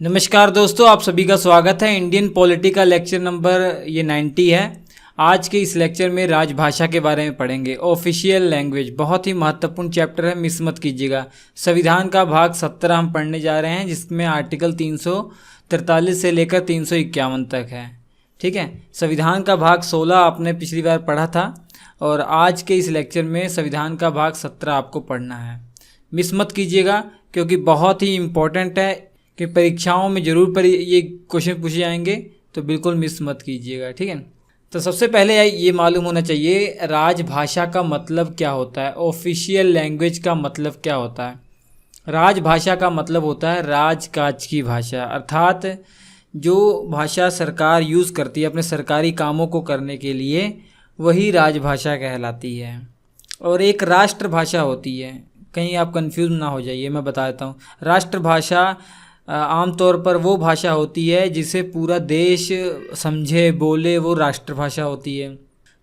नमस्कार दोस्तों, आप सभी का स्वागत है। इंडियन पॉलिटी का लेक्चर नंबर 90 है। आज के इस लेक्चर में राजभाषा के बारे में पढ़ेंगे। ऑफिशियल लैंग्वेज बहुत ही महत्वपूर्ण चैप्टर है, मिस मत कीजिएगा। संविधान का भाग 17 हम पढ़ने जा रहे हैं, जिसमें आर्टिकल 343 से लेकर 351 तक है। ठीक है, संविधान का भाग 16 आपने पिछली बार पढ़ा था और आज के इस लेक्चर में संविधान का भाग 17 आपको पढ़ना है। मिस मत कीजिएगा क्योंकि बहुत ही इम्पोर्टेंट है कि परीक्षाओं में ज़रूर ये क्वेश्चन पूछे जाएंगे, तो बिल्कुल मिस मत कीजिएगा। ठीक है, तो सबसे पहले ये मालूम होना चाहिए राजभाषा का मतलब क्या होता है, ऑफिशियल लैंग्वेज का मतलब क्या होता है। राजभाषा का मतलब होता है राजकाज की भाषा, अर्थात जो भाषा सरकार यूज़ करती है अपने सरकारी कामों को करने के लिए, वही राजभाषा कहलाती है। और एक राष्ट्रभाषा होती है, कहीं आप कंफ्यूज ना हो जाइए, मैं बता देता हूँ। राष्ट्रभाषा आमतौर पर वो भाषा होती है जिसे पूरा देश समझे बोले, वो राष्ट्रभाषा होती है।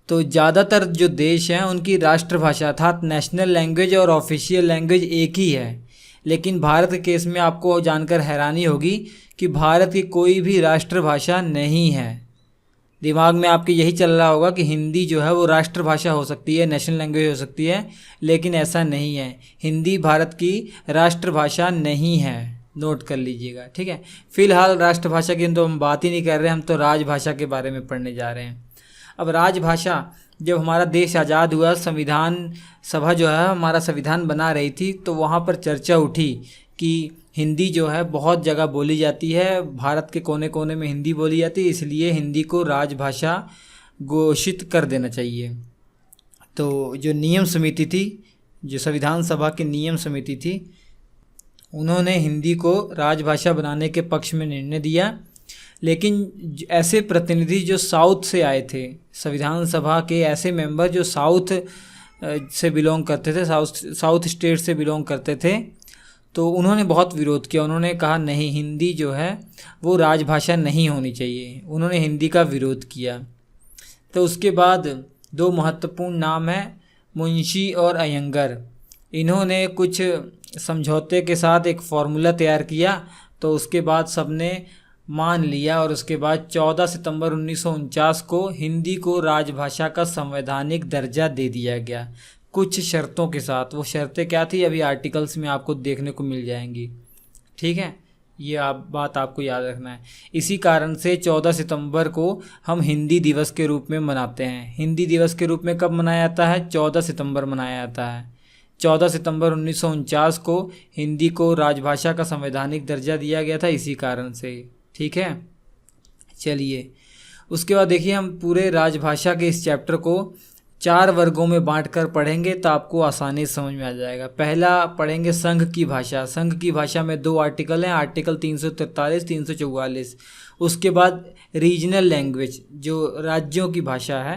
तो ज़्यादातर जो देश हैं उनकी राष्ट्रभाषा अर्थात नेशनल लैंग्वेज और ऑफिशियल लैंग्वेज एक ही है। लेकिन भारत के केस में आपको जानकर हैरानी होगी कि भारत की कोई भी राष्ट्रभाषा नहीं है। दिमाग में आपके यही चल रहा होगा कि हिंदी जो है वो राष्ट्रभाषा हो सकती है, नेशनल लैंग्वेज हो सकती है, लेकिन ऐसा नहीं है। हिंदी भारत की राष्ट्रभाषा नहीं है, नोट कर लीजिएगा। ठीक है, फिलहाल राष्ट्रभाषा की तो हम बात ही नहीं कर रहे, हम तो राजभाषा के बारे में पढ़ने जा रहे हैं। अब राजभाषा, जब हमारा देश आज़ाद हुआ, संविधान सभा जो है हमारा संविधान बना रही थी, तो वहाँ पर चर्चा उठी कि हिंदी जो है बहुत जगह बोली जाती है, भारत के कोने कोने में हिंदी बोली जाती है, इसलिए हिंदी को राजभाषा घोषित कर देना चाहिए। तो जो नियम समिति थी, जो संविधान सभा की नियम समिति थी, उन्होंने हिंदी को राजभाषा बनाने के पक्ष में निर्णय दिया। लेकिन ऐसे प्रतिनिधि जो साउथ से आए थे, संविधान सभा के ऐसे मेंबर जो साउथ से बिलोंग करते थे, साउथ स्टेट से बिलोंग करते थे, तो उन्होंने बहुत विरोध किया। उन्होंने कहा नहीं, हिंदी जो है वो राजभाषा नहीं होनी चाहिए। उन्होंने हिंदी का विरोध किया। तो उसके बाद दो महत्वपूर्ण नाम हैं, मुंशी और अयंगर। इन्होंने कुछ समझौते के साथ एक फार्मूला तैयार किया, तो उसके बाद सबने मान लिया और उसके बाद 14 सितंबर 1949 को हिंदी को राजभाषा का संवैधानिक दर्जा दे दिया गया, कुछ शर्तों के साथ। वो शर्तें क्या थी अभी आर्टिकल्स में आपको देखने को मिल जाएंगी। ठीक है, ये बात आपको याद रखना है। इसी कारण से 14 सितंबर को हम हिंदी दिवस के रूप में मनाते हैं। हिंदी दिवस के रूप में कब मनाया जाता है? 14 सितंबर मनाया जाता है। 14 सितंबर 1949 को हिंदी को राजभाषा का संवैधानिक दर्जा दिया गया था, इसी कारण से। ठीक है, चलिए उसके बाद देखिए, हम पूरे राजभाषा के इस चैप्टर को 4 वर्गों में बांटकर पढ़ेंगे, तो आपको आसानी से समझ में आ जाएगा। पहला पढ़ेंगे संघ की भाषा। संघ की भाषा में 2 आर्टिकल हैं, आर्टिकल 343, 344। उसके बाद रीजनल लैंग्वेज, जो राज्यों की भाषा है,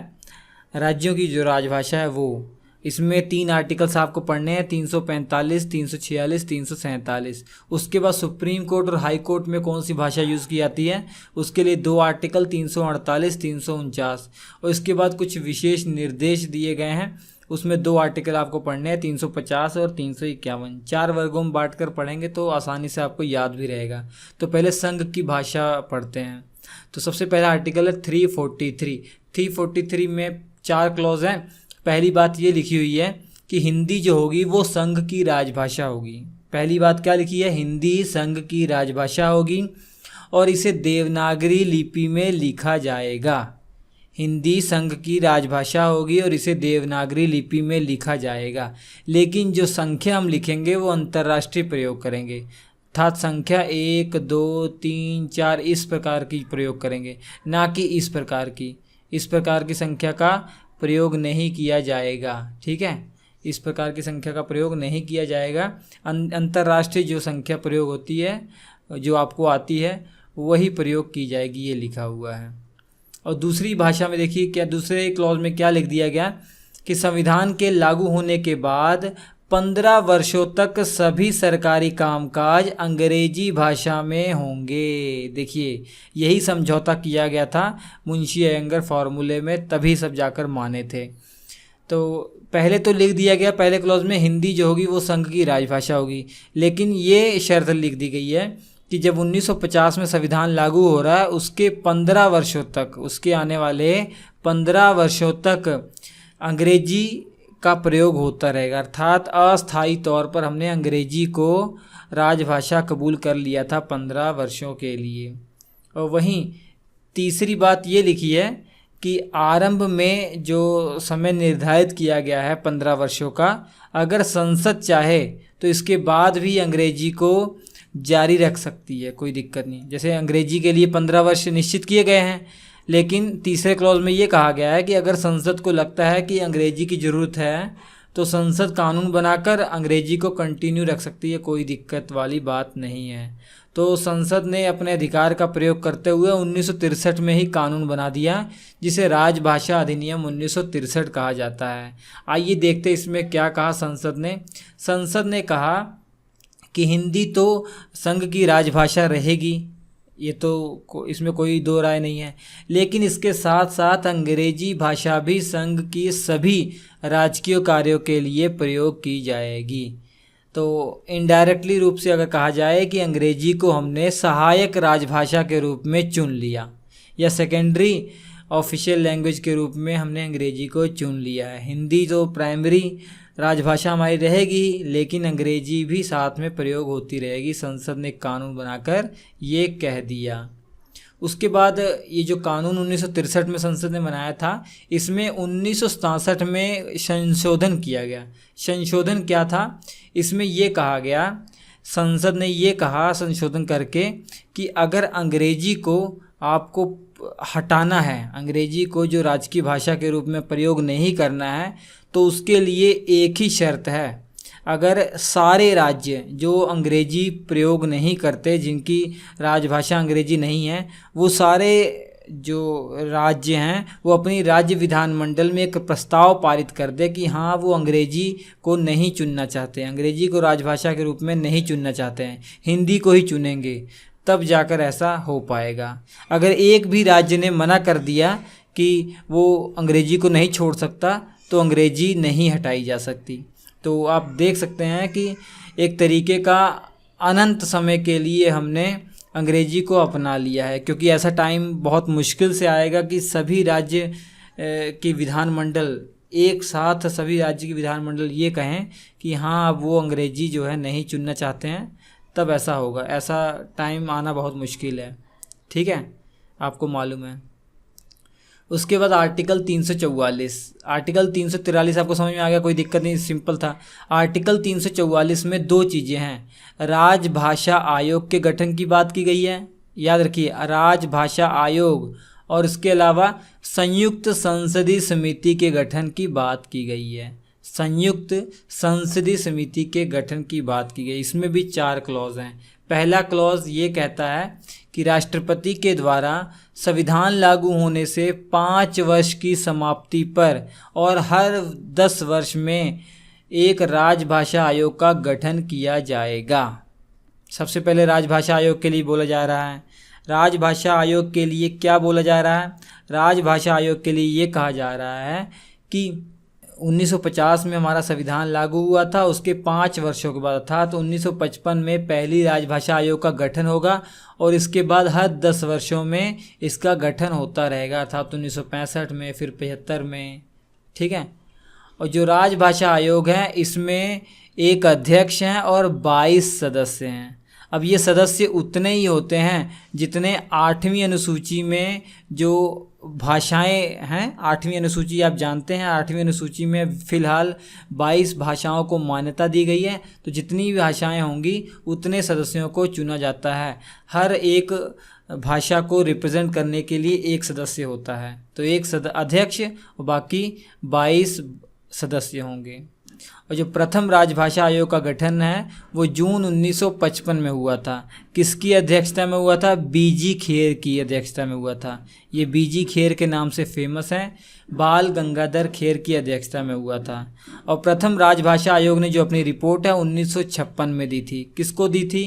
राज्यों की जो राजभाषा है वो, इसमें 3 आर्टिकल्स आपको पढ़ने हैं, 345, 346, 347। उसके बाद सुप्रीम कोर्ट और हाई कोर्ट में कौन सी भाषा यूज़ की जाती है, उसके लिए 2 आर्टिकल, 348, 349। और इसके बाद कुछ विशेष निर्देश दिए गए हैं, उसमें 2 आर्टिकल आपको पढ़ने हैं, 350 और 351। 4 वर्गों में बांट कर पढ़ेंगे तो आसानी से आपको याद भी रहेगा। तो पहले संघ की भाषा पढ़ते हैं। तो सबसे पहला आर्टिकल है 343। 343 में 4 क्लॉज हैं। पहली बात ये लिखी हुई है कि हिंदी जो होगी वो संघ की राजभाषा होगी। पहली बात क्या लिखी है? हिंदी संघ की राजभाषा होगी और इसे देवनागरी लिपि में लिखा जाएगा। हिंदी संघ की राजभाषा होगी और इसे देवनागरी लिपि में लिखा जाएगा। लेकिन जो संख्या हम लिखेंगे वो अंतर्राष्ट्रीय प्रयोग करेंगे, अर्थात संख्या 1, 2, 3, 4 इस प्रकार की प्रयोग करेंगे, ना कि इस प्रकार की। इस प्रकार की संख्या का प्रयोग नहीं किया जाएगा। ठीक है, इस प्रकार की संख्या का प्रयोग नहीं किया जाएगा। अंतर्राष्ट्रीय जो संख्या प्रयोग होती है, जो आपको आती है, वही प्रयोग की जाएगी, ये लिखा हुआ है। और दूसरी भाषा में देखिए क्या, दूसरे क्लॉज में क्या लिख दिया गया कि संविधान के लागू होने के बाद 15 वर्षों तक सभी सरकारी कामकाज अंग्रेजी भाषा में होंगे। देखिए, यही समझौता किया गया था मुंशी अयंगर फार्मूले में, तभी सब जाकर माने थे। तो पहले तो लिख दिया गया पहले क्लॉज में हिंदी जो होगी वो संघ की राजभाषा होगी, लेकिन ये शर्त लिख दी गई है कि जब 1950 में संविधान लागू हो रहा है उसके 15 वर्षों तक, उसके आने वाले 15 वर्षों तक अंग्रेजी का प्रयोग होता रहेगा। अर्थात अस्थायी तौर पर हमने अंग्रेजी को राजभाषा कबूल कर लिया था 15 वर्षों के लिए। और वहीं तीसरी बात ये लिखी है कि आरंभ में जो समय निर्धारित किया गया है 15 वर्षों का, अगर संसद चाहे तो इसके बाद भी अंग्रेजी को जारी रख सकती है, कोई दिक्कत नहीं। जैसे अंग्रेजी के लिए 15 वर्ष निश्चित किए गए हैं, लेकिन तीसरे क्लॉज में ये कहा गया है कि अगर संसद को लगता है कि अंग्रेजी की ज़रूरत है तो संसद कानून बनाकर अंग्रेजी को कंटिन्यू रख सकती है, कोई दिक्कत वाली बात नहीं है। तो संसद ने अपने अधिकार का प्रयोग करते हुए 1963 में ही कानून बना दिया, जिसे राजभाषा अधिनियम 1963 कहा जाता है। आइए देखते इसमें क्या कहा संसद ने। संसद ने कहा कि हिंदी तो संघ की राजभाषा रहेगी, ये तो इसमें कोई दो राय नहीं है, लेकिन इसके साथ साथ अंग्रेजी भाषा भी संघ की सभी राजकीय कार्यों के लिए प्रयोग की जाएगी। तो इनडायरेक्टली रूप से अगर कहा जाए कि अंग्रेजी को हमने सहायक राजभाषा के रूप में चुन लिया, या सेकेंडरी ऑफिशियल लैंग्वेज के रूप में हमने अंग्रेजी को चुन लिया है। हिंदी तो प्राइमरी राजभाषा हमारी रहेगी, लेकिन अंग्रेजी भी साथ में प्रयोग होती रहेगी। संसद ने कानून बनाकर ये कह दिया। उसके बाद ये जो कानून 1963 में संसद ने बनाया था, इसमें 1967 में संशोधन किया गया। संशोधन क्या था? इसमें ये कहा गया, संसद ने ये कहा संशोधन करके कि अगर अंग्रेजी को आपको हटाना है, अंग्रेजी को जो राजकीय भाषा के रूप में प्रयोग नहीं करना है, तो उसके लिए एक ही शर्त है। अगर सारे राज्य जो अंग्रेजी प्रयोग नहीं करते, जिनकी राजभाषा अंग्रेजी नहीं है, वो सारे जो राज्य हैं वो अपनी राज्य विधानमंडल में एक प्रस्ताव पारित कर दे कि हाँ वो अंग्रेजी को नहीं चुनना चाहते, अंग्रेजी को राजभाषा के रूप में नहीं चुनना चाहते हैं, हिंदी को ही चुनेंगे, तब जाकर ऐसा हो पाएगा। अगर एक भी राज्य ने मना कर दिया कि वो अंग्रेजी को नहीं छोड़ सकता, तो अंग्रेजी नहीं हटाई जा सकती। तो आप देख सकते हैं कि एक तरीके का अनंत समय के लिए हमने अंग्रेजी को अपना लिया है, क्योंकि ऐसा टाइम बहुत मुश्किल से आएगा कि सभी राज्य के विधानमंडल एक साथ, सभी राज्य के विधानमंडल ये कहें कि हाँ अब वो अंग्रेजी जो है नहीं चुनना चाहते हैं, तब ऐसा होगा। ऐसा टाइम आना बहुत मुश्किल है, ठीक है, आपको मालूम है। उसके बाद आर्टिकल 344, आर्टिकल 343 आपको समझ में आ गया, कोई दिक्कत नहीं, सिंपल था। आर्टिकल 344 में दो चीज़ें हैं, राजभाषा आयोग के गठन की बात की गई है, याद रखिए, राजभाषा आयोग, और इसके अलावा संयुक्त संसदीय समिति के गठन की बात की गई है। संयुक्त संसदीय समिति के गठन की बात की गई। इसमें भी 4 क्लॉज हैं। पहला क्लॉज ये कहता है कि राष्ट्रपति के द्वारा संविधान लागू होने से 5 वर्ष की समाप्ति पर और हर 10 वर्ष में एक राजभाषा आयोग का गठन किया जाएगा। सबसे पहले राजभाषा आयोग के लिए बोला जा रहा है। राजभाषा आयोग के लिए क्या बोला जा रहा है? राजभाषा आयोग के लिए ये कहा जा रहा है कि 1950 में हमारा संविधान लागू हुआ था, उसके 5 वर्षों के बाद था, तो 1955 में पहली राजभाषा आयोग का गठन होगा और इसके बाद हर 10 वर्षों में इसका गठन होता रहेगा, अर्थात 1965 में, फिर 75 में, ठीक है। और जो राजभाषा आयोग है इसमें एक अध्यक्ष हैं और 22 सदस्य हैं। अब ये सदस्य उतने ही होते हैं जितने 8वीं अनुसूची में जो भाषाएं हैं, 8वीं अनुसूची आप जानते हैं, 8वीं अनुसूची में फ़िलहाल 22 भाषाओं को मान्यता दी गई है। तो जितनी भी भाषाएं होंगी उतने सदस्यों को चुना जाता है। हर एक भाषा को रिप्रेजेंट करने के लिए एक सदस्य होता है, तो एक अध्यक्ष और बाकी 22 सदस्य होंगे। और जो प्रथम राजभाषा आयोग का गठन है वो जून 1955 में हुआ था। किसकी अध्यक्षता में हुआ था? बीजी खेर की अध्यक्षता में हुआ था। ये बीजी खेर के नाम से फेमस है, बाल गंगाधर खेर की अध्यक्षता में हुआ था। और प्रथम राजभाषा आयोग ने जो अपनी रिपोर्ट है 1956 में दी थी। किसको दी थी?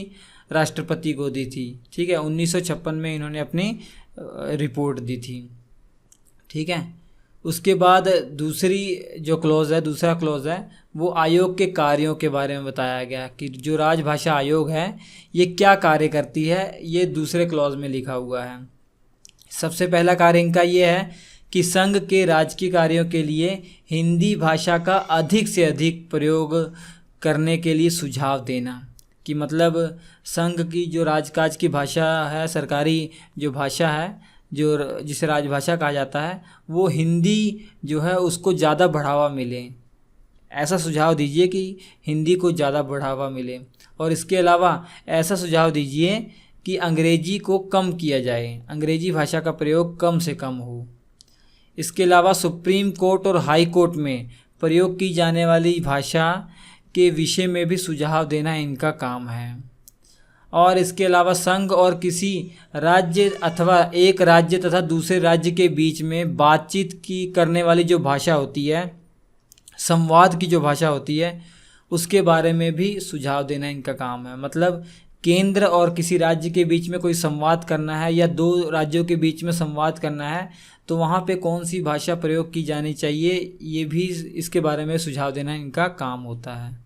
राष्ट्रपति को दी थी, ठीक है। 1956 में इन्होंने अपनी रिपोर्ट दी थी, ठीक है। उसके बाद दूसरी जो क्लॉज है, दूसरा क्लॉज है, वो आयोग के कार्यों के बारे में बताया गया कि जो राजभाषा आयोग है ये क्या कार्य करती है, ये दूसरे क्लॉज में लिखा हुआ है। सबसे पहला कार्य इनका ये है कि संघ के राजकीय कार्यों के लिए हिंदी भाषा का अधिक से अधिक प्रयोग करने के लिए सुझाव देना। कि मतलब संघ की जो राजकाज की भाषा है, सरकारी जो भाषा है, जो जिसे राजभाषा कहा जाता है, वो हिंदी जो है उसको ज़्यादा बढ़ावा मिले। ऐसा सुझाव दीजिए कि हिंदी को ज़्यादा बढ़ावा मिले। और इसके अलावा ऐसा सुझाव दीजिए कि अंग्रेजी को कम किया जाए, अंग्रेजी भाषा का प्रयोग कम से कम हो। इसके अलावा सुप्रीम कोर्ट और हाई कोर्ट में प्रयोग की जाने वाली भाषा के विषय में भी सुझाव देना इनका काम है। और इसके अलावा संघ और किसी राज्य अथवा एक राज्य तथा दूसरे राज्य के बीच में बातचीत की करने वाली जो भाषा होती है, संवाद की जो भाषा होती है, उसके बारे में भी सुझाव देना इनका काम है। मतलब केंद्र और किसी राज्य के बीच में कोई संवाद करना है या दो राज्यों के बीच में संवाद करना है, तो वहाँ पे कौन सी भाषा प्रयोग की जानी चाहिए, ये भी इसके बारे में सुझाव देना इनका काम होता है।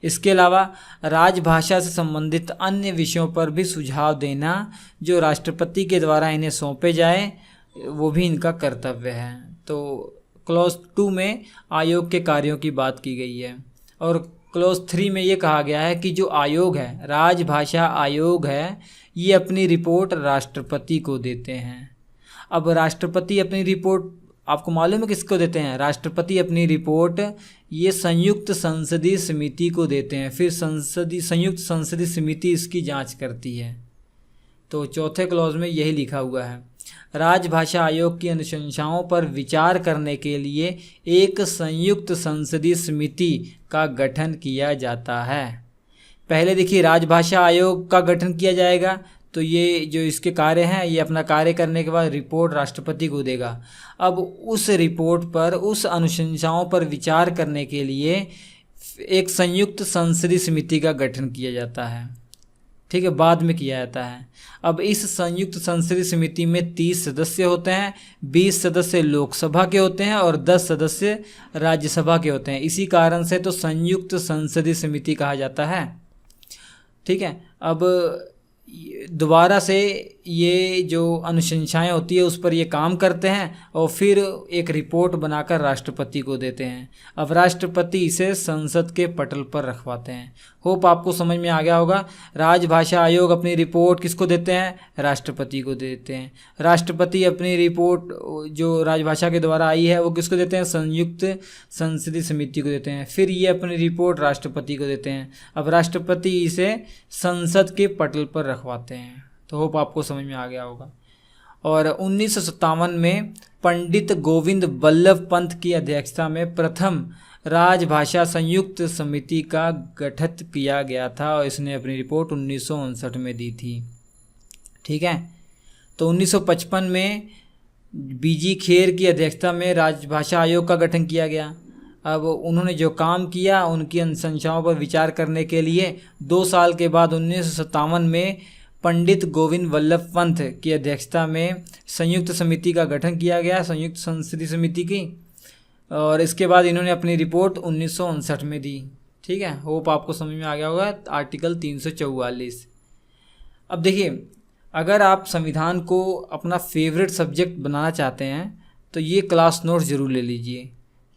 इसके अलावा राजभाषा से संबंधित अन्य विषयों पर भी सुझाव देना जो राष्ट्रपति के द्वारा इन्हें सौंपे जाए, वो भी इनका कर्तव्य है। तो क्लॉज 2 में आयोग के कार्यों की बात की गई है। और क्लॉज 3 में ये कहा गया है कि जो आयोग है, राजभाषा आयोग है, ये अपनी रिपोर्ट राष्ट्रपति को देते हैं। अब राष्ट्रपति अपनी रिपोर्ट आपको मालूम है किसको देते हैं? राष्ट्रपति अपनी रिपोर्ट ये संयुक्त संसदीय समिति को देते हैं, फिर संयुक्त संसदीय समिति इसकी जांच करती है। तो चौथे क्लॉज में यही लिखा हुआ है, राजभाषा आयोग की अनुशंसाओं पर विचार करने के लिए एक संयुक्त संसदीय समिति का गठन किया जाता है। पहले देखिए, राजभाषा आयोग का गठन किया जाएगा, तो ये जो इसके कार्य हैं, ये अपना कार्य करने के बाद रिपोर्ट राष्ट्रपति को देगा। अब उस रिपोर्ट पर, उस अनुशंसाओं पर विचार करने के लिए एक संयुक्त संसदीय समिति का गठन किया जाता है। ठीक है, बाद में किया जाता है। अब इस संयुक्त संसदीय समिति में 30 सदस्य होते हैं, 20 सदस्य लोकसभा के होते हैं और 10 सदस्य राज्यसभा के होते हैं। इसी कारण से तो संयुक्त संसदीय समिति कहा जाता है। ठीक है, अब दोबारा से ये जो अनुशंसाएं होती है उस पर ये काम करते हैं और फिर एक रिपोर्ट बनाकर राष्ट्रपति को देते हैं। अब राष्ट्रपति इसे संसद के पटल पर रखवाते हैं। होप आपको समझ में आ गया होगा। राजभाषा आयोग अपनी रिपोर्ट किसको देते हैं? राष्ट्रपति को देते हैं। राष्ट्रपति अपनी रिपोर्ट जो राजभाषा के द्वारा आई है वो किसको देते हैं? संयुक्त संसदीय समिति को देते हैं। फिर ये अपनी रिपोर्ट राष्ट्रपति को देते हैं। अब राष्ट्रपति इसे संसद के पटल पर रखवाते हैं। तो होप आपको समझ में आ गया होगा। और 1957 में पंडित गोविंद वल्लभ पंत की अध्यक्षता में प्रथम राजभाषा संयुक्त समिति का गठन किया गया था और इसने अपनी रिपोर्ट 1959 में दी थी। ठीक है, तो 1955 में बीजी खेर की अध्यक्षता में राजभाषा आयोग का गठन किया गया। अब उन्होंने जो काम किया उनकी अनुशंसाओं पर विचार करने के लिए 2 साल के बाद 1957 में पंडित गोविंद वल्लभ पंत की अध्यक्षता में संयुक्त समिति का गठन किया गया, संयुक्त संसदीय समिति की। और इसके बाद इन्होंने अपनी रिपोर्ट 1959 में दी। ठीक है, होप आपको समझ में आ गया होगा। आर्टिकल 344। अब देखिए, अगर आप संविधान को अपना फेवरेट सब्जेक्ट बनाना चाहते हैं तो ये क्लास नोट्स ज़रूर ले लीजिए।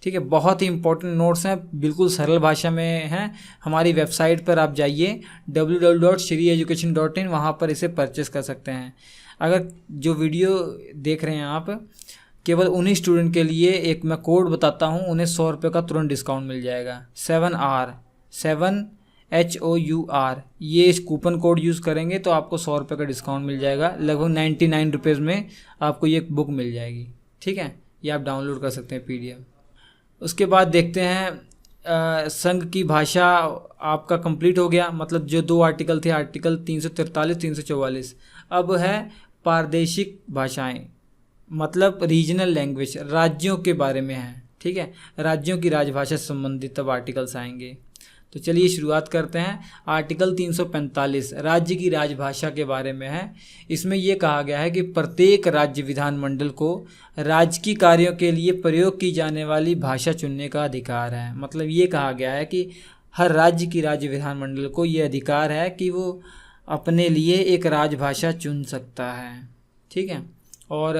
ठीक है, बहुत ही इंपॉर्टेंट नोट्स हैं, बिल्कुल सरल भाषा में हैं। हमारी वेबसाइट पर आप जाइए www.shrieducation.in, वहाँ पर इसे परचेस कर सकते हैं। अगर जो वीडियो देख रहे हैं आप, केवल उन्हीं स्टूडेंट के लिए एक मैं कोड बताता हूँ, उन्हें 100 रुपये का तुरंत डिस्काउंट मिल जाएगा। 7HOUR, ये इस कूपन कोड यूज़ करेंगे तो आपको 100 रुपये का डिस्काउंट मिल जाएगा। लगभग 99 रुपीज़ में आपको ये बुक मिल जाएगी। ठीक है, ये आप डाउनलोड कर सकते हैं PDF। उसके बाद देखते हैं संघ की भाषा आपका कंप्लीट हो गया। मतलब जो 2 आर्टिकल थे, आर्टिकल 343, 344। अब है प्रादेशिक भाषाएं, मतलब रीजनल लैंग्वेज, राज्यों के बारे में है। ठीक है, राज्यों की राजभाषा से संबंधित अब आर्टिकल्स आएंगे। तो चलिए शुरुआत करते हैं। आर्टिकल 345 राज्य की राजभाषा के बारे में है। इसमें ये कहा गया है कि प्रत्येक राज्य विधानमंडल को राजकीय कार्यों के लिए प्रयोग की जाने वाली भाषा चुनने का अधिकार है। मतलब ये कहा गया है कि हर राज्य की राज्य विधानमंडल को ये अधिकार है कि वो अपने लिए एक राजभाषा चुन सकता है। ठीक है। और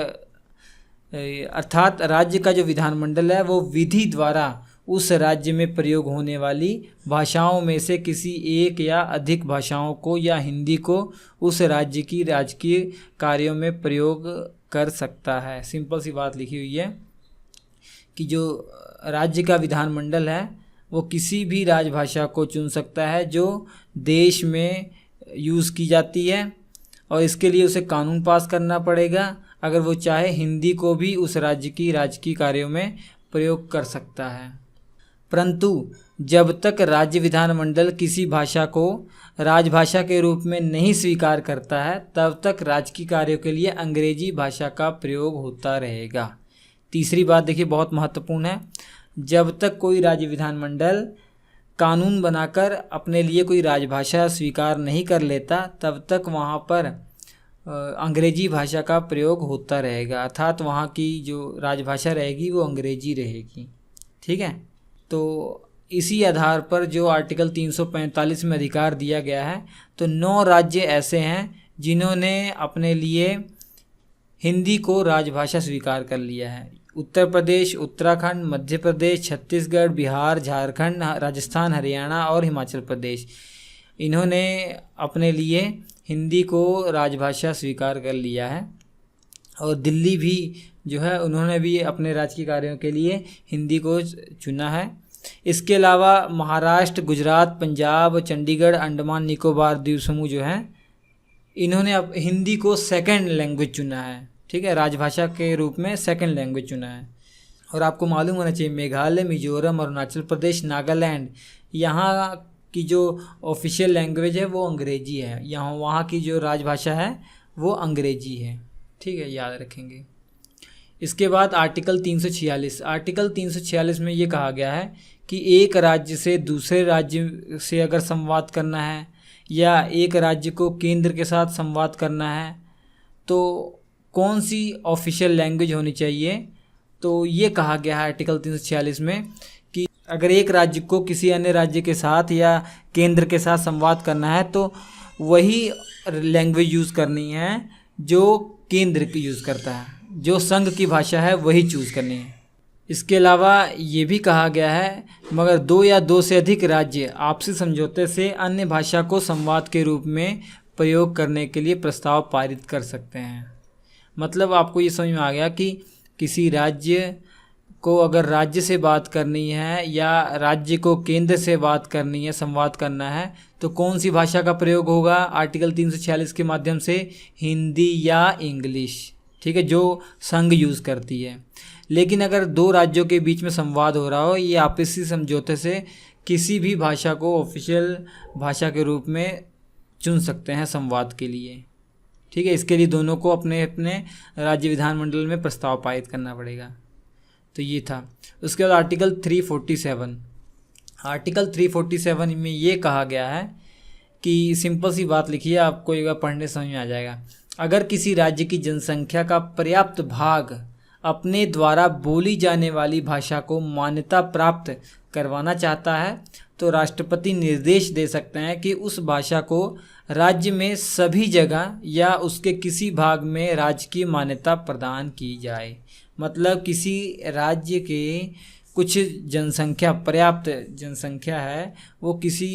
अर्थात राज्य का जो विधानमंडल है वो विधि द्वारा उस राज्य में प्रयोग होने वाली भाषाओं में से किसी एक या अधिक भाषाओं को या हिंदी को उस राज्य की राजकीय कार्यों में प्रयोग कर सकता है। सिंपल सी बात लिखी हुई है कि जो राज्य का विधानमंडल है वो किसी भी राजभाषा को चुन सकता है जो देश में यूज़ की जाती है, और इसके लिए उसे कानून पास करना पड़ेगा। अगर वो चाहे हिंदी को भी उस राज्य की राजकीय कार्यों में प्रयोग कर सकता है। परंतु जब तक राज्य विधानमंडल किसी भाषा को राजभाषा के रूप में नहीं स्वीकार करता है तब तक राजकीय कार्यों के लिए अंग्रेजी भाषा का प्रयोग होता रहेगा। तीसरी बात देखिए, बहुत महत्वपूर्ण है। जब तक कोई राज्य विधानमंडल कानून बनाकर अपने लिए कोई राजभाषा स्वीकार नहीं कर लेता तब तक वहाँ पर अंग्रेजी भाषा का प्रयोग होता रहेगा। अर्थात वहाँ की जो राजभाषा रहेगी वो अंग्रेजी रहेगी। ठीक है। तो इसी आधार पर जो आर्टिकल 345 में अधिकार दिया गया है, तो 9 राज्य ऐसे हैं जिन्होंने अपने लिए हिंदी को राजभाषा स्वीकार कर लिया है। उत्तर प्रदेश, उत्तराखंड, मध्य प्रदेश, छत्तीसगढ़, बिहार, झारखंड, राजस्थान, हरियाणा और हिमाचल प्रदेश, इन्होंने अपने लिए हिंदी को राजभाषा स्वीकार कर लिया है। और दिल्ली भी जो है उन्होंने भी अपने राजकीय कार्यों के लिए हिंदी को चुना है। इसके अलावा महाराष्ट्र, गुजरात, पंजाब, चंडीगढ़, अंडमान निकोबार द्वीप समूह जो हैं इन्होंने अब हिंदी को सेकंड लैंग्वेज चुना है। ठीक है, राजभाषा के रूप में सेकंड लैंग्वेज चुना है। और आपको मालूम होना चाहिए मेघालय, मिजोरम, अरुणाचल प्रदेश, नागालैंड, यहाँ की जो ऑफिशियल लैंग्वेज है वो अंग्रेजी है। यहाँ वहाँ की जो राजभाषा है वो अंग्रेजी है। ठीक है, याद रखेंगे। इसके बाद आर्टिकल 346। आर्टिकल 346 में ये कहा गया है कि एक राज्य से दूसरे राज्य से अगर संवाद करना है या एक राज्य को केंद्र के साथ संवाद करना है तो कौन सी ऑफिशियल लैंग्वेज होनी चाहिए। तो ये कहा गया है आर्टिकल 346 में कि अगर एक राज्य को किसी अन्य राज्य के साथ या केंद्र के साथ संवाद करना है तो वही लैंग्वेज यूज़ करनी है जो केंद्र की यूज़ करता है, जो संघ की भाषा है वही चूज़ करनी है। इसके अलावा ये भी कहा गया है मगर 2 या 2 से अधिक राज्य आपसी समझौते से अन्य भाषा को संवाद के रूप में प्रयोग करने के लिए प्रस्ताव पारित कर सकते हैं। मतलब आपको ये समझ में आ गया कि किसी राज्य को अगर राज्य से बात करनी है या राज्य को केंद्र से बात करनी है, संवाद करना है, तो कौन सी भाषा का प्रयोग होगा आर्टिकल 346 के माध्यम से? हिंदी या इंग्लिश। ठीक है, जो संघ यूज़ करती है। लेकिन अगर 2 राज्यों के बीच में संवाद हो रहा हो, ये आपसी समझौते से किसी भी भाषा को ऑफिशियल भाषा के रूप में चुन सकते हैं संवाद के लिए। ठीक है, इसके लिए दोनों को अपने अपने राज्य विधानमंडल में प्रस्ताव पारित करना पड़ेगा। तो ये था। उसके बाद आर्टिकल 347। आर्टिकल 347 में ये कहा गया है कि सिंपल सी बात लिखी है, आपको एक बार पढ़ने समझ में आ जाएगा। अगर किसी राज्य की जनसंख्या का पर्याप्त भाग अपने द्वारा बोली जाने वाली भाषा को मान्यता प्राप्त करवाना चाहता है तो राष्ट्रपति निर्देश दे सकते हैं कि उस भाषा को राज्य में सभी जगह या उसके किसी भाग में राजकीय मान्यता प्रदान की जाए। मतलब किसी राज्य के कुछ जनसंख्या, पर्याप्त जनसंख्या है, वो किसी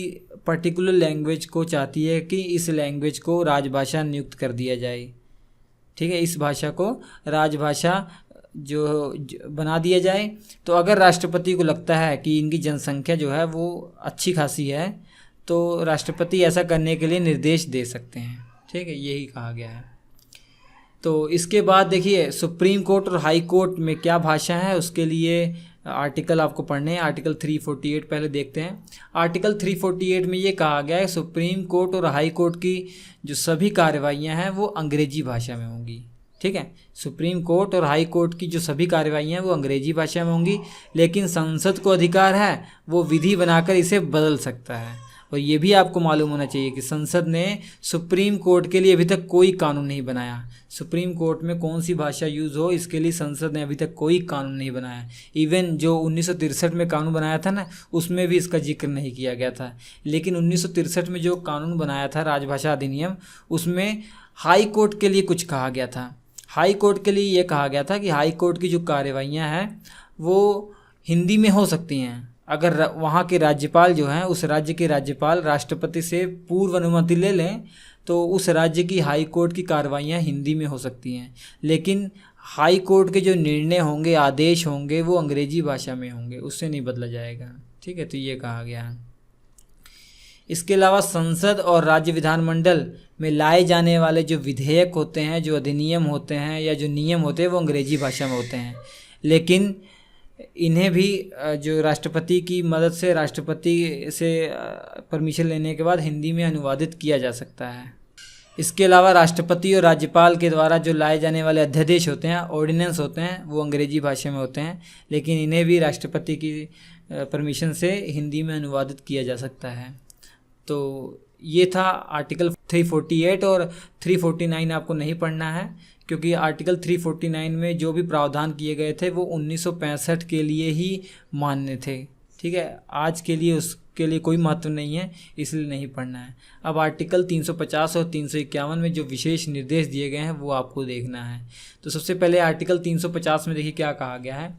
पर्टिकुलर लैंग्वेज को चाहती है कि इस लैंग्वेज को राजभाषा नियुक्त कर दिया जाए। ठीक है, इस भाषा को राजभाषा जो बना दिया जाए। तो अगर राष्ट्रपति को लगता है कि इनकी जनसंख्या जो है वो अच्छी खासी है तो राष्ट्रपति ऐसा करने के लिए निर्देश दे सकते हैं। ठीक है, यही कहा गया है। तो इसके बाद देखिए सुप्रीम कोर्ट और हाई कोर्ट में क्या भाषा है, उसके लिए आर्टिकल आपको पढ़ने हैं। आर्टिकल 348 पहले देखते हैं। आर्टिकल 348 में ये कहा गया है सुप्रीम कोर्ट और हाई कोर्ट की जो सभी कार्रवाइयाँ हैं वो अंग्रेजी भाषा में होंगी। ठीक है। सुप्रीम कोर्ट और हाई कोर्ट की जो सभी कार्रवाइयाँ हैं वो अंग्रेजी भाषा में होंगी, लेकिन संसद को अधिकार है वो विधि बनाकर इसे बदल सकता है। और ये भी आपको मालूम होना चाहिए कि संसद ने सुप्रीम कोर्ट के लिए अभी तक कोई कानून नहीं बनाया। सुप्रीम कोर्ट में कौन सी भाषा यूज़ हो इसके लिए संसद ने अभी तक कोई कानून नहीं बनाया। इवन जो 1963 में कानून बनाया था ना, उसमें भी इसका जिक्र नहीं किया गया था। लेकिन 1963 में जो कानून बनाया था राजभाषा अधिनियम, उसमें हाई कोर्ट के लिए कुछ कहा गया था। हाई कोर्ट के लिए ये कहा गया था कि हाई कोर्ट की जो कार्रवाइयाँ हैं वो हिंदी में हो सकती हैं अगर वहाँ के राज्यपाल जो हैं, उस राज्य के राज्यपाल राष्ट्रपति से पूर्व अनुमति ले लें तो उस राज्य की हाई कोर्ट की कार्रवाइयाँ हिंदी में हो सकती हैं। लेकिन हाई कोर्ट के जो निर्णय होंगे, आदेश होंगे, वो अंग्रेजी भाषा में होंगे, उससे नहीं बदला जाएगा। ठीक है, तो ये कहा गया है। इसके अलावा संसद और राज्य विधानमंडल में लाए जाने वाले जो विधेयक होते हैं, जो अधिनियम होते हैं या जो नियम होते हैं, वो अंग्रेजी भाषा में होते हैं। लेकिन इन्हें भी जो राष्ट्रपति की मदद से, राष्ट्रपति से परमिशन लेने के बाद हिंदी में अनुवादित किया जा सकता है। इसके अलावा राष्ट्रपति और राज्यपाल के द्वारा जो लाए जाने वाले अध्यादेश होते हैं, ऑर्डिनेंस होते हैं, वो अंग्रेजी भाषा में होते हैं, लेकिन इन्हें भी राष्ट्रपति की परमिशन से हिंदी में अनुवादित किया जा सकता है। तो ये था आर्टिकल 348 और 349 आपको नहीं पढ़ना है, क्योंकि आर्टिकल 349 में जो भी प्रावधान किए गए थे वो 1965 के लिए ही मान्य थे। ठीक है, आज के लिए उसके लिए कोई महत्व नहीं है, इसलिए नहीं पढ़ना है। अब आर्टिकल 350 और 351 में जो विशेष निर्देश दिए गए हैं वो आपको देखना है। तो सबसे पहले आर्टिकल 350 में देखिए क्या कहा गया है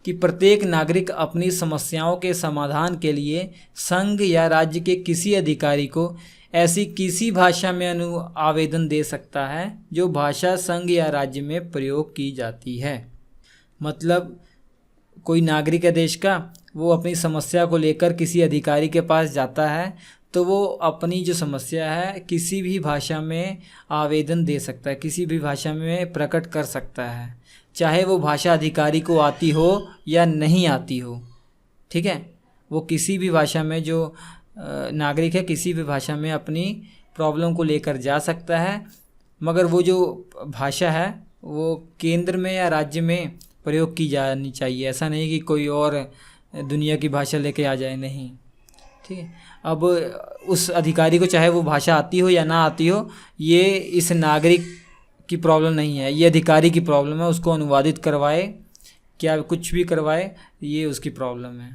कि प्रत्येक नागरिक अपनी समस्याओं के समाधान के लिए संघ या राज्य के किसी अधिकारी को ऐसी किसी भाषा में आवेदन दे सकता है जो भाषा संघ या राज्य में प्रयोग की जाती है। मतलब कोई नागरिक है देश का, वो अपनी समस्या को लेकर किसी अधिकारी के पास जाता है तो वो अपनी जो समस्या है किसी भी भाषा में आवेदन दे सकता है, किसी भी भाषा में प्रकट कर सकता है, चाहे वो भाषा अधिकारी को आती हो या नहीं आती हो। ठीक है, वो किसी भी भाषा में, जो नागरिक है किसी भी भाषा में अपनी प्रॉब्लम को लेकर जा सकता है, मगर वो जो भाषा है वो केंद्र में या राज्य में प्रयोग की जानी चाहिए। ऐसा नहीं कि कोई और दुनिया की भाषा लेके आ जाए, नहीं। ठीक है, अब उस अधिकारी को चाहे वो भाषा आती हो या ना आती हो, ये इस नागरिक की प्रॉब्लम नहीं है, ये अधिकारी की प्रॉब्लम है। उसको अनुवादित करवाए क्या कुछ भी करवाए, ये उसकी प्रॉब्लम है।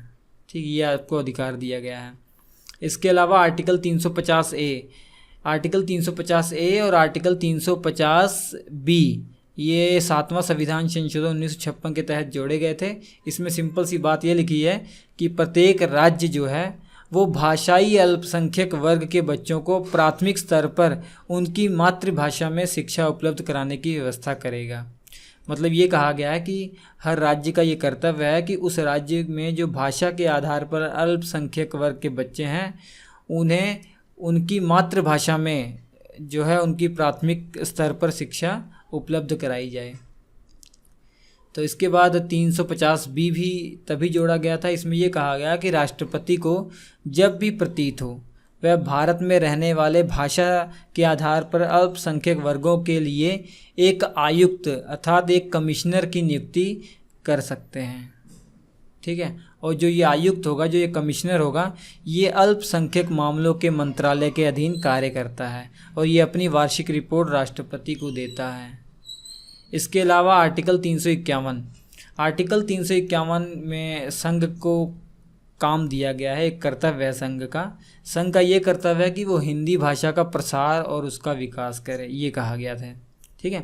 ठीक, ये आपको अधिकार दिया गया है। इसके अलावा आर्टिकल 350A, आर्टिकल 350A और आर्टिकल 350B ये 7वां संविधान संशोधन 1956 के तहत जोड़े गए थे। इसमें सिंपल सी बात ये लिखी है कि प्रत्येक राज्य जो है वो भाषाई अल्पसंख्यक वर्ग के बच्चों को प्राथमिक स्तर पर उनकी मातृभाषा में शिक्षा उपलब्ध कराने की व्यवस्था करेगा। मतलब ये कहा गया है कि हर राज्य का ये कर्तव्य है कि उस राज्य में जो भाषा के आधार पर अल्पसंख्यक वर्ग के बच्चे हैं उन्हें उनकी मातृभाषा में जो है उनकी प्राथमिक स्तर पर शिक्षा उपलब्ध कराई जाए। तो इसके बाद 350B भी तभी जोड़ा गया था। इसमें यह कहा गया कि राष्ट्रपति को जब भी प्रतीत हो वह भारत में रहने वाले भाषा के आधार पर अल्पसंख्यक वर्गों के लिए एक आयुक्त अर्थात एक कमिश्नर की नियुक्ति कर सकते हैं। ठीक है, और जो ये आयुक्त होगा, जो ये कमिश्नर होगा, ये अल्पसंख्यक मामलों के मंत्रालय के अधीन कार्य करता है और ये अपनी वार्षिक रिपोर्ट राष्ट्रपति को देता है। इसके अलावा आर्टिकल 351, आर्टिकल 351 में संघ को काम दिया गया है, एक कर्तव्य है संघ का। संघ का ये कर्तव्य है कि वो हिंदी भाषा का प्रसार और उसका विकास करे, ये कहा गया था। ठीक है,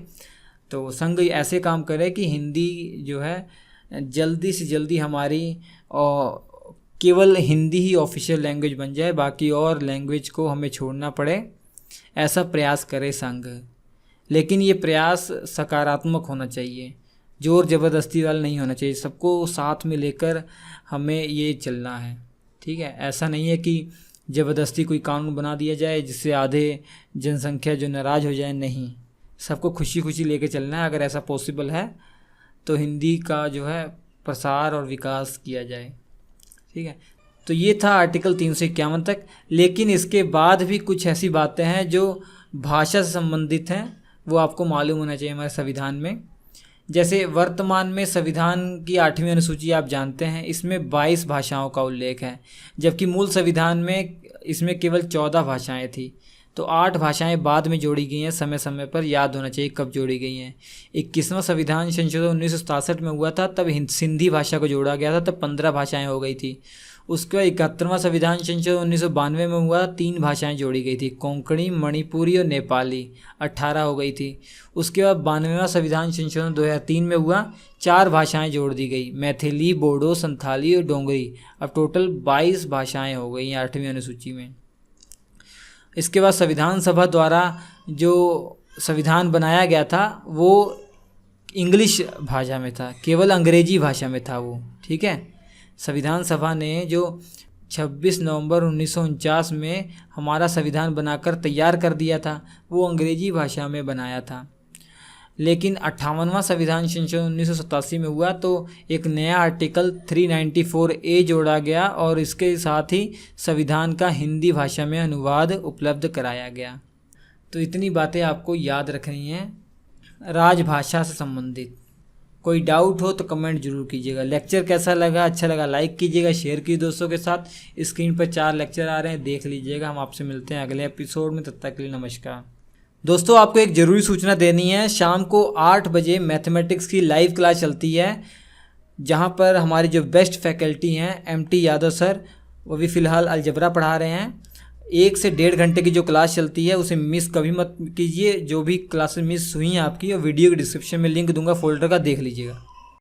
तो संघ ऐसे काम करे कि हिंदी जो है जल्दी से जल्दी हमारी और केवल हिंदी ही ऑफिशियल लैंग्वेज बन जाए, बाकी और लैंग्वेज को हमें छोड़ना पड़े, ऐसा प्रयास करे संघ। लेकिन ये प्रयास सकारात्मक होना चाहिए, जोर ज़बरदस्ती वाला नहीं होना चाहिए। सबको साथ में लेकर हमें ये चलना है। ठीक है, ऐसा नहीं है कि ज़बरदस्ती कोई कानून बना दिया जाए जिससे आधे जनसंख्या जो नाराज़ हो जाए, नहीं, सबको खुशी खुशी लेके चलना है। अगर ऐसा पॉसिबल है तो हिंदी का जो है प्रसार और विकास किया जाए। ठीक है, तो ये था आर्टिकल 351 तक। लेकिन इसके बाद भी कुछ ऐसी बातें हैं जो भाषा से संबंधित हैं, वो आपको मालूम होना चाहिए हमारे संविधान में। जैसे वर्तमान में संविधान की 8वीं अनुसूची आप जानते हैं, इसमें 22 भाषाओं का उल्लेख है, जबकि मूल संविधान में इसमें केवल 14 भाषाएं थी। तो 8 भाषाएं बाद में जोड़ी गई हैं, समय समय पर याद होना चाहिए कब जोड़ी गई हैं। 21वां संविधान संशोधन 1967 में हुआ था, तब सिंधी भाषा को जोड़ा गया था, तब 15 भाषाएं हो गई थी। उसके बाद 71वां संविधान संशोधन 1992 में हुआ, 3 भाषाएं जोड़ी गई थी, कोंकणी, मणिपुरी और नेपाली, 18 हो गई थी। उसके बाद 92वां संविधान संशोधन 2003 में हुआ, 4 भाषाएं जोड़ दी गई, मैथिली, बोडो, संथाली और डोंगरी। अब टोटल 22 भाषाएं हो गई हैं 8वीं अनुसूची में। इसके बाद संविधान सभा द्वारा जो संविधान बनाया गया था वो इंग्लिश भाषा में था, केवल अंग्रेजी भाषा में था वो, ठीक है। संविधान सभा ने जो 26 नवंबर 1949 में हमारा संविधान बनाकर तैयार कर दिया था, वो अंग्रेजी भाषा में बनाया था। लेकिन 58वां संविधान संशोधन 1987 में हुआ तो एक नया आर्टिकल 394A जोड़ा गया और इसके साथ ही संविधान का हिंदी भाषा में अनुवाद उपलब्ध कराया गया। तो इतनी बातें आपको याद रखनी हैं राजभाषा से संबंधित। कोई डाउट हो तो कमेंट जरूर कीजिएगा। लेक्चर कैसा लगा, अच्छा लगा लाइक कीजिएगा, शेयर कीजिए दोस्तों के साथ। स्क्रीन पर 4 लेक्चर आ रहे हैं, देख लीजिएगा। हम आपसे मिलते हैं अगले एपिसोड में, तब तक के लिए नमस्कार। दोस्तों आपको एक ज़रूरी सूचना देनी है, शाम को 8 बजे मैथमेटिक्स की लाइव क्लास चलती है, जहां पर हमारे जो बेस्ट फैकल्टी हैं MT यादव सर, वो भी फ़िलहाल अलजबरा पढ़ा रहे हैं। 1 से 1.5 घंटे की जो क्लास चलती है उसे मिस कभी मत कीजिए। जो भी क्लासेस मिस हुई हैं आपकी, और वीडियो के डिस्क्रिप्शन में लिंक दूंगा फोल्डर का, देख लीजिएगा।